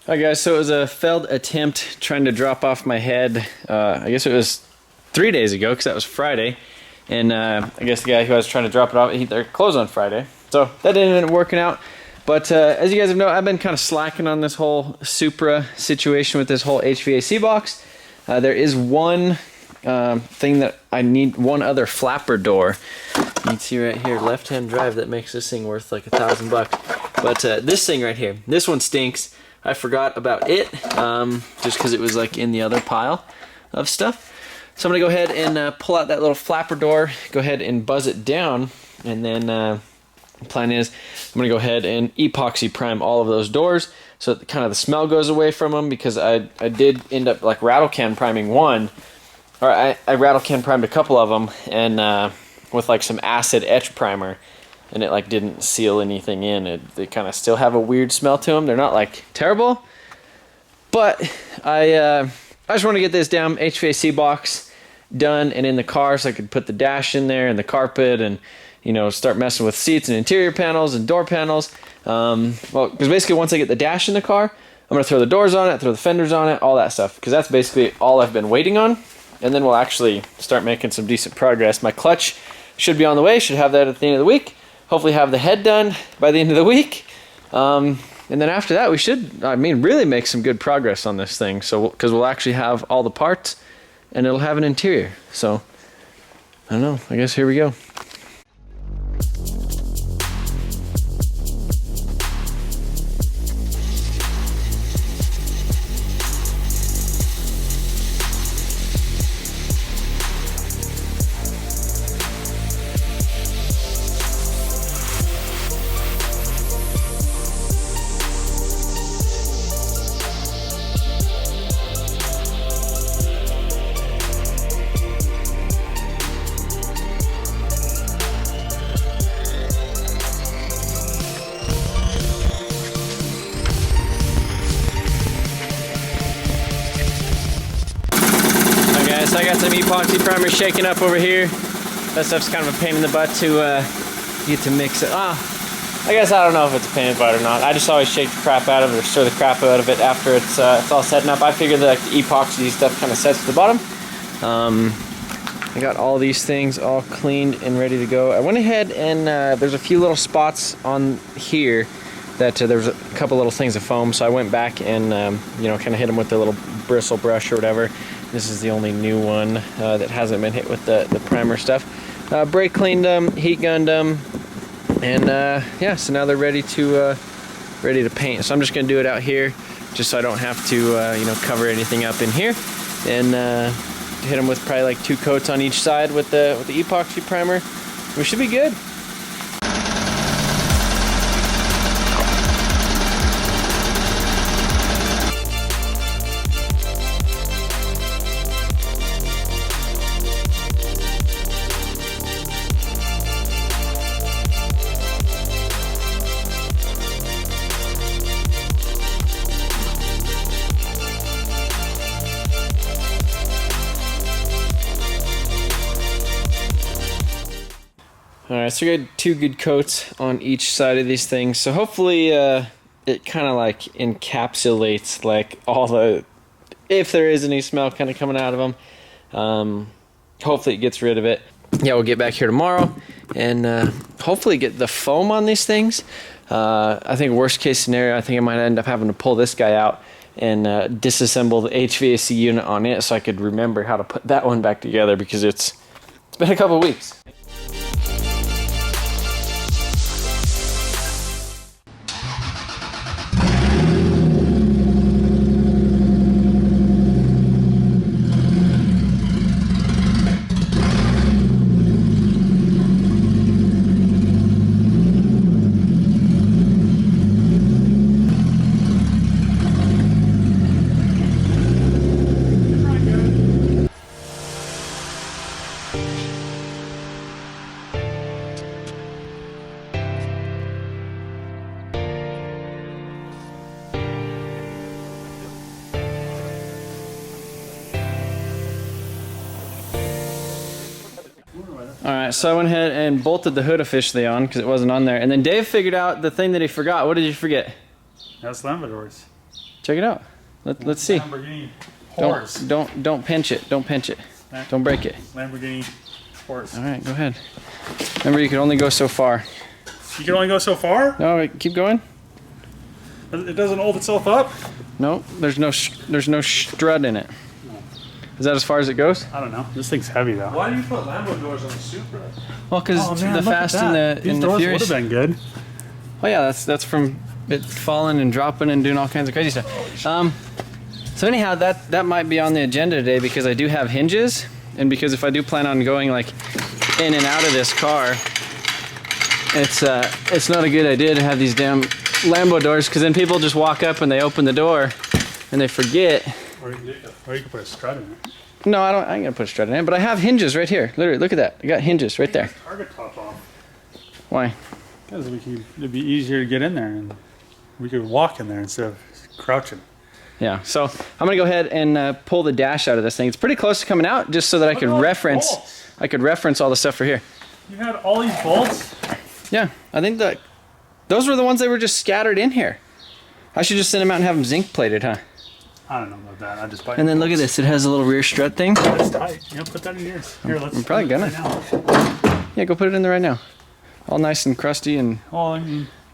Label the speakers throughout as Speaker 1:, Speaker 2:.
Speaker 1: Hi guys, so it was a failed attempt trying to drop off my head. I guess it was 3 days ago because that was Friday. And I guess the guy who I was trying to drop it off, they're closed on Friday. So that didn't end up working out. But as you guys know, I've been kind of slacking on this whole Supra situation with this whole HVAC box. There is one thing that I need, one other flapper door. You can see right here, left-hand drive, that makes this thing worth like $1,000. But this thing right here, this one stinks. I forgot about it, just because it was like in the other pile of stuff. So I'm gonna go ahead and pull out that little flapper door, go ahead and buzz it down, and then the plan is I'm gonna go ahead and epoxy prime all of those doors so that kind of the smell goes away from them, because I did end up like rattle can priming one, or I rattle can primed a couple of them, and with like some acid etch primer, and it like didn't seal anything in. They kind of still have a weird smell to them. They're not like terrible, but I just want to get this damn HVAC box done and in the car so I could put the dash in there and the carpet, and you know, start messing with seats and interior panels and door panels. Well, because basically once I get the dash in the car, I'm gonna throw the doors on it, throw the fenders on it, all that stuff, because that's basically all I've been waiting on. And then we'll actually start making some decent progress. My clutch should be on the way, should have that at the end of the week. Hopefully have the head done by the end of the week. And then after that, we should, I mean, really make some good progress on this thing. So, because we'll actually have all the parts and it'll have an interior. So, I don't know, I guess here we go. So I got some epoxy primer shaking up over here. That stuff's kind of a pain in the butt to get to mix it. I guess I don't know if it's a pain in the butt or not. I just always shake the crap out of it or stir the crap out of it after it's all setting up. I figured that like, the epoxy stuff kind of sets to the bottom. I got all these things all cleaned and ready to go. I went ahead and there's a few little spots on here that there was a couple little things of foam, so I went back and you know, kind of hit them with the little bristle brush or whatever. This is the only new one that hasn't been hit with the primer stuff. Brake cleaned them, heat gunned them, and yeah, so now they're ready to paint. So I'm just gonna do it out here, just so I don't have to you know, cover anything up in here, and hit them with probably like 2 coats on each side with the epoxy primer. We should be good. Alright, so we got 2 good coats on each side of these things. So hopefully it kind of like encapsulates like all the, if there is any smell kind of coming out of them. Hopefully it gets rid of it. Yeah, we'll get back here tomorrow and hopefully get the foam on these things. I think worst case scenario, I think I might end up having to pull this guy out and disassemble the HVAC unit on it so I could remember how to put that one back together, because it's been a couple weeks. Alright, so I went ahead and bolted the hood officially on because it wasn't on there. And then Dave figured out the thing that he forgot. What did you forget?
Speaker 2: That's Lamborghinis.
Speaker 1: Check it out. Let's see.
Speaker 2: Lamborghini horse.
Speaker 1: Don't pinch it. Don't pinch it. Don't break it.
Speaker 2: Lamborghini horse.
Speaker 1: All right, go ahead. Remember, you can only go so far.
Speaker 2: You can only go so far?
Speaker 1: No, wait, keep going.
Speaker 2: It doesn't hold itself up?
Speaker 1: No, there's no strut in it. Is that as far as it goes?
Speaker 2: I don't know. This thing's heavy though.
Speaker 3: Why do you put Lambo doors on the Supra?
Speaker 1: Well, because the Fast and the Furious
Speaker 2: would have been good.
Speaker 1: Oh yeah, that's from it falling and dropping and doing all kinds of crazy stuff. So anyhow, that might be on the agenda today because I do have hinges, and because if I do plan on going like in and out of this car, it's not a good idea to have these damn Lambo doors, because then people just walk up and they open the door and they forget.
Speaker 2: Or you can put a strut in it.
Speaker 1: No, I ain't gonna put a strut in it, but I have hinges right here. Literally, look at that. I got hinges right there.
Speaker 2: Target top off.
Speaker 1: Why?
Speaker 2: Because it'd be easier to get in there, and we could walk in there instead of crouching.
Speaker 1: Yeah, so I'm gonna go ahead and pull the dash out of this thing. It's pretty close to coming out, just so that I could reference. I could reference all the stuff for here.
Speaker 2: You had all these bolts?
Speaker 1: Yeah, I think that those were the ones that were just scattered in here. I should just send them out and have them zinc plated, huh?
Speaker 2: I don't know about that. I just buy.
Speaker 1: And then look at this. It has a little rear strut thing.
Speaker 2: That's tight. You know, put that in yours. Here, let's.
Speaker 1: I'm probably gonna.
Speaker 2: Right,
Speaker 1: Yeah, go put it in there right now. All nice and crusty and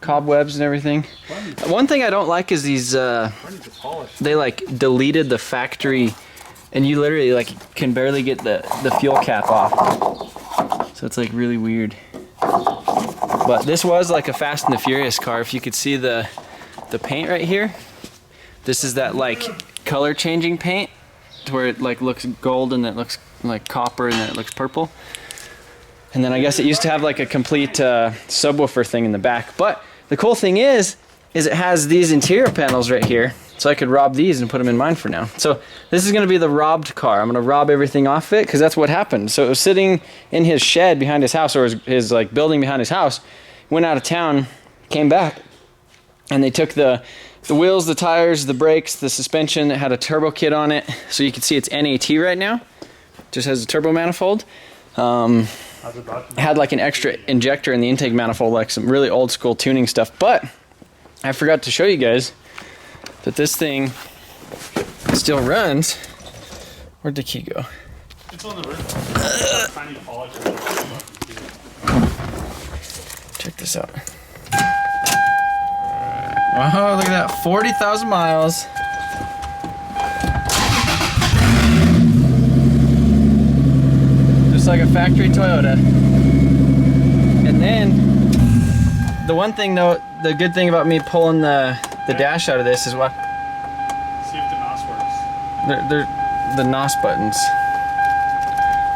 Speaker 1: cobwebs and everything. One thing I don't like is these. They like deleted the factory, and you literally like can barely get the fuel cap off. So it's like really weird. But this was like a Fast and the Furious car. If you could see the paint right here. This is that like color changing paint to where it like looks gold and then it looks like copper and then it looks purple. And then I guess it used to have like a complete subwoofer thing in the back. But the cool thing is it has these interior panels right here. So I could rob these and put them in mine for now. So this is gonna be the robbed car. I'm gonna rob everything off it because that's what happened. So it was sitting in his shed behind his house, or his like building behind his house, went out of town, came back, and they took the wheels, the tires, the brakes, the suspension. It had a turbo kit on it. So you can see it's NAT right now. Just has a turbo manifold. It had like an extra injector in the intake manifold, like some really old school tuning stuff. But I forgot to show you guys that this thing still runs. Where'd the key go?
Speaker 2: It's on the roof. Tiny polish.
Speaker 1: Check this out. Wow, look at that, 40,000 miles. Just like a factory Toyota. And then, the one thing though, the good thing about me pulling the dash out of this is what?
Speaker 2: See if the NOS works.
Speaker 1: They're the NOS buttons.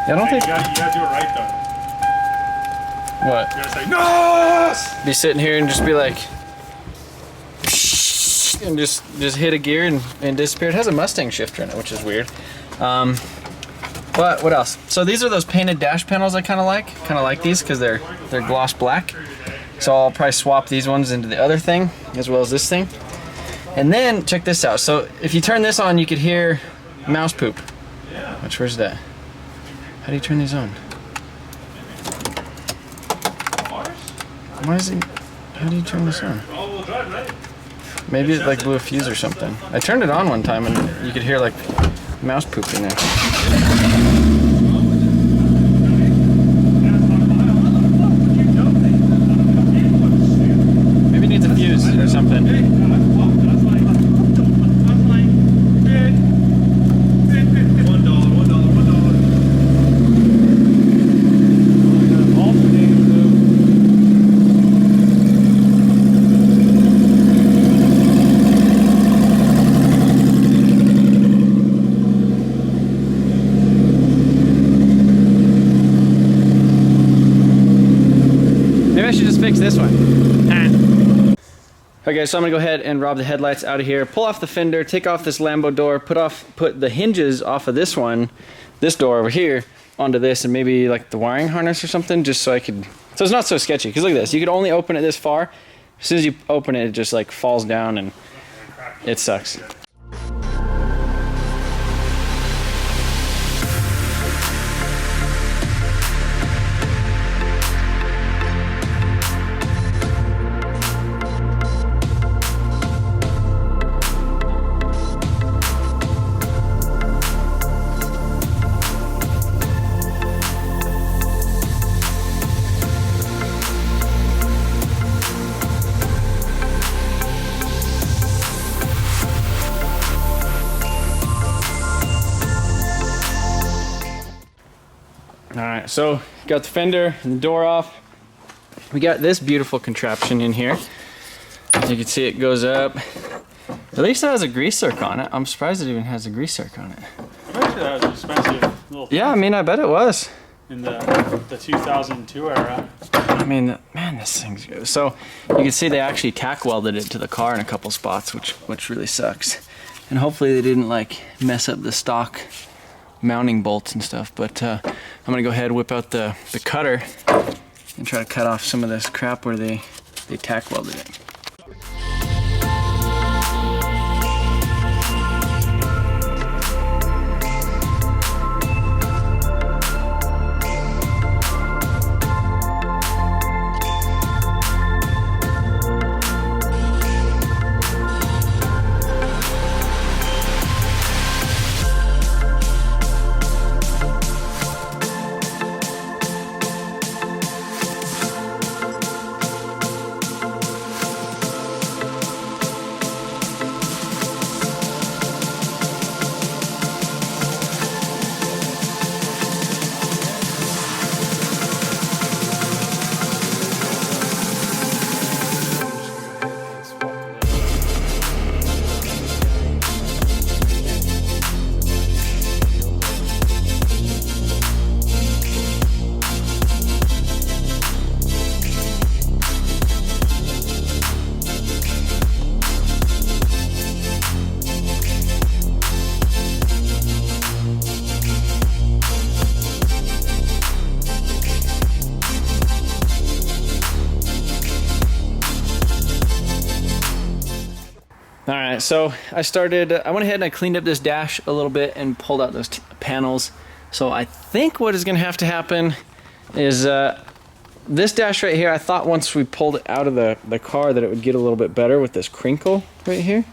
Speaker 1: Yeah, I don't think...
Speaker 2: You gotta do it right though.
Speaker 1: What?
Speaker 2: You gotta say, NOS!
Speaker 1: Be sitting here and just be like... and just hit a gear and disappear. It has a Mustang shifter in it, which is weird. But what else? So these are those painted dash panels I kind of like these because they're gloss black. So I'll probably swap these ones into the other thing as well as this thing. And then check this out. So if you turn this on, you could hear mouse poop. Where's that? How do you turn these on? Why is it? How do you turn this on? Maybe it like blew a fuse or something. I turned it on one time and you could hear like mouse poop in there. Maybe it needs a fuse or something. This one. Okay, so I'm gonna go ahead and rob the headlights out of here, pull off the fender, take off this Lambo door, put the hinges off of this door over here onto this, and maybe like the wiring harness or something, just so it's not so sketchy. Because look at this, you could only open it this far. As soon as you open it, it just like falls down and it sucks. right, so got the fender and the door off. We got this beautiful contraption in here. You can see it goes up. At least it has a grease zerk on it. I'm surprised it even has a grease zerk on it.
Speaker 2: I bet you that was an expensive little thing.
Speaker 1: Yeah, I mean, I bet it was.
Speaker 2: In the 2002 era.
Speaker 1: I mean, man, this thing's good. So you can see they actually tack welded it to the car in a couple spots, which really sucks. And hopefully they didn't like mess up the stock mounting bolts and stuff. But I'm gonna go ahead and whip out the cutter and try to cut off some of this crap where they tack welded it. All right, so I went ahead and I cleaned up this dash a little bit and pulled out those panels. So I think what is gonna have to happen is this dash right here, I thought once we pulled it out of the car that it would get a little bit better with this crinkle right here.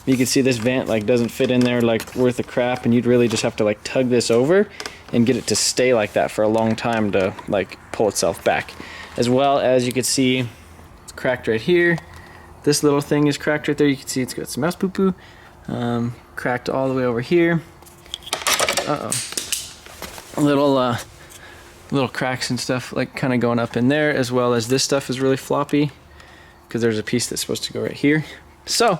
Speaker 1: You can see this vent like doesn't fit in there like worth of crap, and you'd really just have to like tug this over and get it to stay like that for a long time to like pull itself back. As well as you can see it's cracked right here. This little thing is cracked right there. You can see it's got some mouse poo-poo. Cracked all the way over here. Little cracks and stuff like kind of going up in there, as well as this stuff is really floppy because there's a piece that's supposed to go right here. So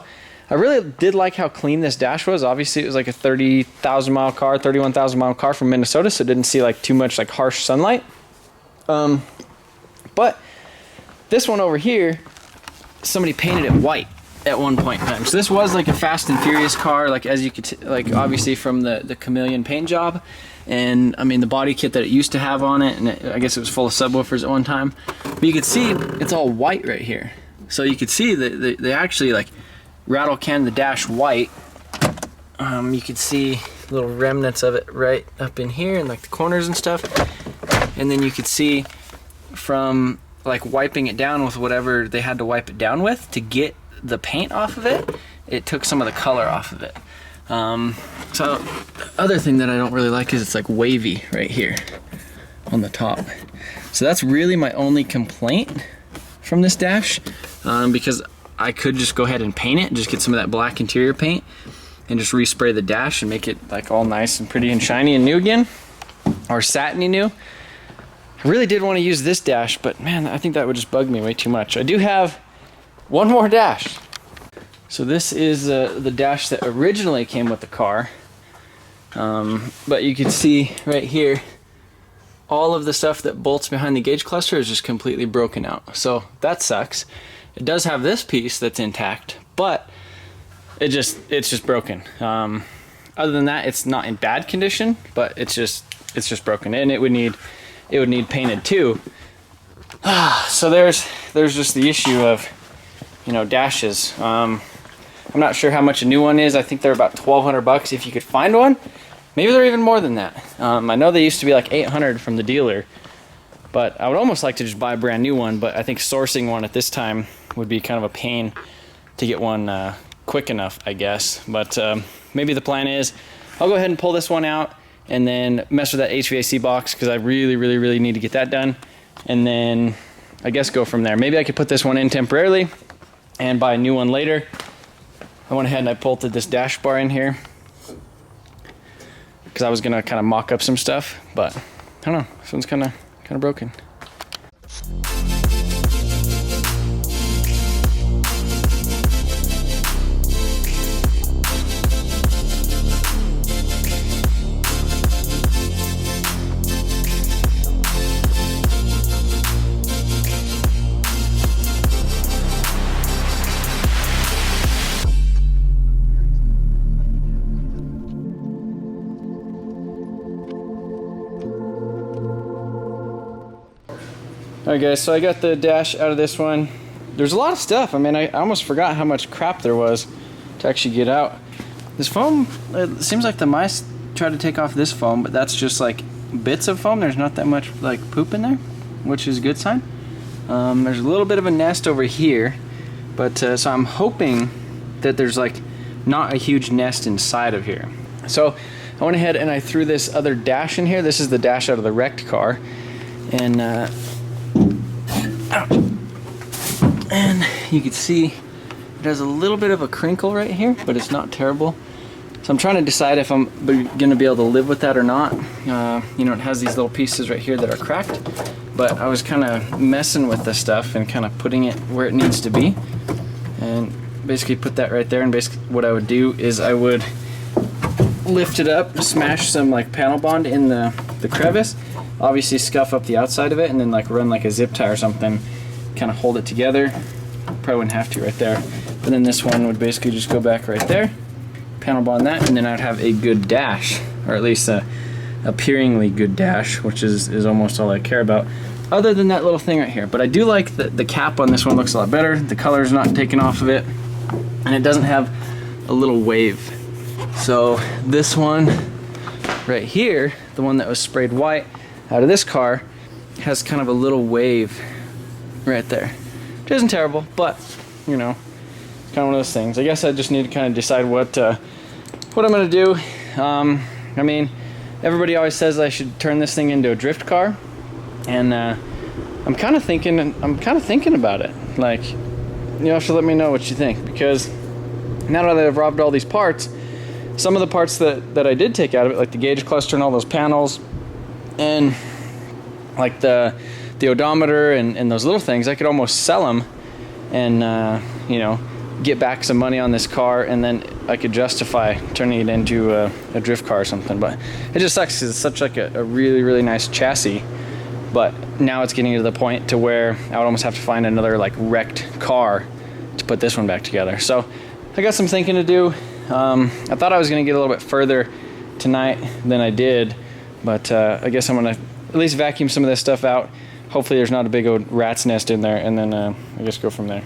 Speaker 1: I really did like how clean this dash was. Obviously it was like a 30,000 mile car, 31,000 mile car from Minnesota, so it didn't see like too much like harsh sunlight. But this one over here, somebody painted it white at one point in time. So this was like a Fast and Furious car, like as you could like obviously from the Chameleon paint job, and I mean the body kit that it used to have on it, and I guess it was full of subwoofers at one time. But you could see it's all white right here. So you could see that they actually like rattle can the dash white. You could see little remnants of it right up in here and like the corners and stuff. And then you could see from like wiping it down with whatever they had to wipe it down with to get the paint off of it, it took some of the color off of it. So the other thing that I don't really like is it's like wavy right here on the top. So that's really my only complaint from this dash, because I could just go ahead and paint it, just get some of that black interior paint and just respray the dash and make it like all nice and pretty and shiny and new again, or satiny new. I really did want to use this dash, but man, I think that would just bug me way too much. I do have one more dash. So this is the dash that originally came with the car. But you can see right here, all of the stuff that bolts behind the gauge cluster is just completely broken out. So that sucks. It does have this piece that's intact, but it's just broken. Other than that, it's not in bad condition, but it's just broken, and it would need painted too. So there's just the issue of, you know, dashes. I'm not sure how much a new one is. I think they're about $1,200 if you could find one. Maybe they're even more than that. I know they used to be like $800 from the dealer, but I would almost like to just buy a brand new one, but I think sourcing one at this time would be kind of a pain to get one quick enough, I guess. But maybe the plan is I'll go ahead and pull this one out and then mess with that HVAC box, because I really need to get that done, and then I guess go from there. Maybe I could put this one in temporarily and buy a new one later. I went ahead and I bolted this dash bar in here because I was gonna kind of mock up some stuff, but I don't know, this one's kind of broken. Alright guys, so I got the dash out of this one. There's a lot of stuff. I mean, I almost forgot how much crap there was to actually get out. This foam, it seems like the mice try to take off this foam, but that's just like bits of foam. There's not that much like poop in there, which is a good sign. There's a little bit of a nest over here, but so I'm hoping that there's like not a huge nest inside of here. So I went ahead and I threw this other dash in here. This is the dash out of the wrecked car. And and you can see it has a little bit of a crinkle right here, but it's not terrible. So I'm trying to decide if I'm gonna be able to live with that or not. You know, it has these little pieces right here that are cracked, but I was kind of messing with the stuff and kind of putting it where it needs to be, and basically put that right there. And basically what I would do is I would lift it up, smash some like panel bond in the crevice, obviously scuff up the outside of it, and then like run like a zip tie or something, kind of hold it together. Probably wouldn't have to right there, but then this one would basically just go back right there, panel bond that, and then I'd have a good dash, or at least a appearingly good dash, which is almost all I care about, other than that little thing right here. But I do like the cap on this one, looks a lot better. The color's not taken off of it, and it doesn't have a little wave. So this one right here, the one that was sprayed white out of this car, has kind of a little wave right there, which isn't terrible, but you know, it's kind of one of those things. I guess I just need to kind of decide what I'm gonna do. I mean, everybody always says I should turn this thing into a drift car, and I'm kind of thinking about it. Like, you have to let me know what you think, because now that I've robbed all these parts, some of the parts that I did take out of it, like the gauge cluster and all those panels, and like the odometer and those little things, I could almost sell them and you know, get back some money on this car, and then I could justify turning it into a drift car or something. But it just sucks because it's such like a really nice chassis, but now it's getting to the point to where I would almost have to find another like wrecked car to put this one back together. So I got some thinking to do. I thought I was gonna get a little bit further tonight than I did, but I guess I'm gonna at least vacuum some of this stuff out. Hopefully there's not a big old rat's nest in there, and then I guess go from there.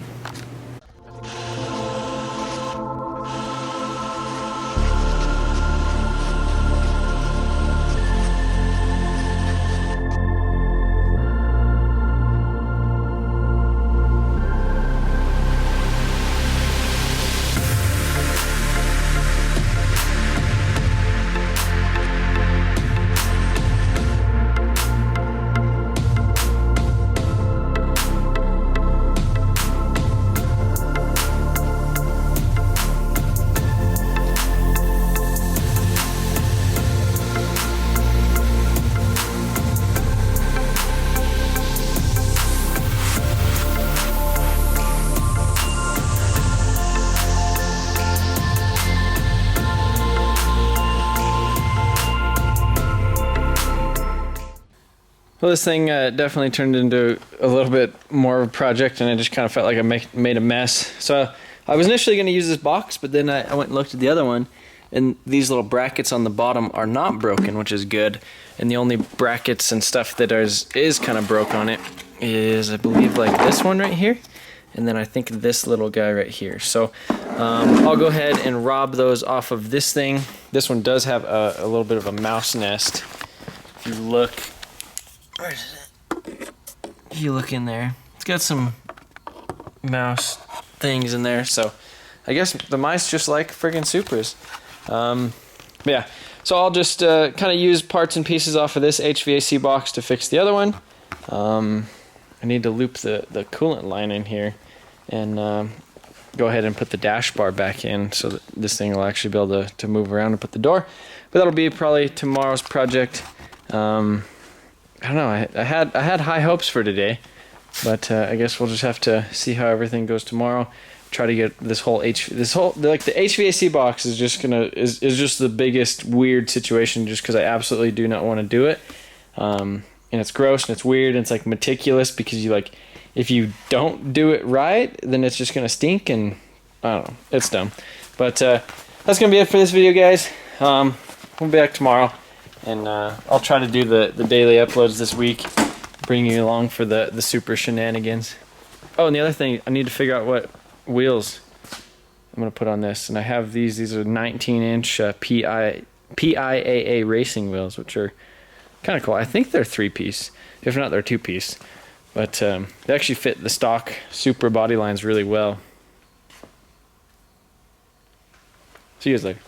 Speaker 1: Well, this thing definitely turned into a little bit more of a project, and I just kind of felt like I made a mess. So I was initially going to use this box, but then I went and looked at the other one, and these little brackets on the bottom are not broken, which is good. And the only brackets and stuff that is kind of broke on it is, I believe, like this one right here, and then I think this little guy right here. So I'll go ahead and rob those off of this thing. This one does have a little bit of a mouse nest. If you look... Where is it? If you look in there, it's got some mouse things in there, so I guess the mice just like friggin' Supras. Yeah, so I'll just kind of use parts and pieces off of this HVAC box to fix the other one. I need to loop the coolant line in here and go ahead and put the dash bar back in so that this thing will actually be able to move around and put the door. But that'll be probably tomorrow's project. I don't know. I had high hopes for today, but I guess we'll just have to see how everything goes tomorrow. Try to get this whole like the HVAC box is just is just the biggest weird situation, just because I absolutely do not want to do it. And it's gross and it's weird and it's like meticulous, because you like, if you don't do it right, then it's just gonna stink, and I don't know, it's dumb. But that's gonna be it for this video, guys. We'll be back tomorrow, and I'll try to do the daily uploads this week, bring you along for the super shenanigans. Oh, and the other thing, I need to figure out what wheels I'm gonna put on this, and I have these are 19-inch PIAA racing wheels, which are kind of cool. I think they're 3-piece, if not they're 2-piece, but they actually fit the stock Supra body lines really well. See you guys later.